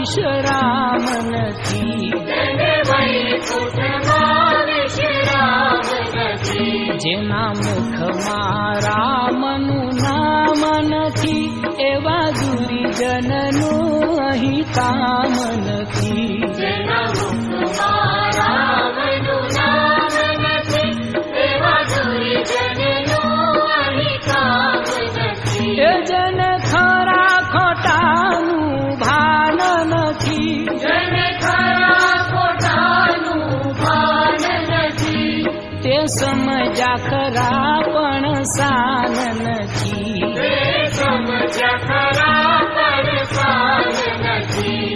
विश्राम નથી જેના મુખમાં રામનું નામ નથી એવા દુર્જનનું અહીં કામ નથી એ જન ખરા ખોટાનું ભાન નથી તે સમજ્યા ખરા પણ સાન નથી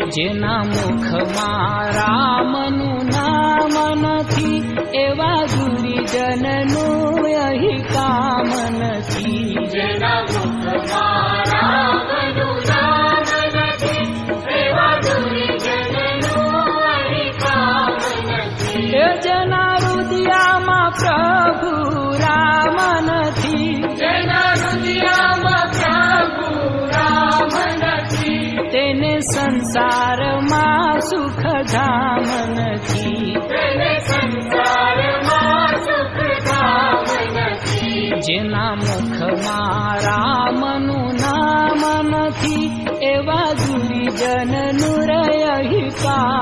જેના મુખમાં રામનું નામ નથી એવા દુર્જનનું અહીં કામ નથી એ જેના હૃદયમાં પ્રભુ રામ નથી તેને સંસારમાં સુખ ધામ નથી જેના મુખમાં રામનું નામ નથી એવા દુર્જનનું રહી કામ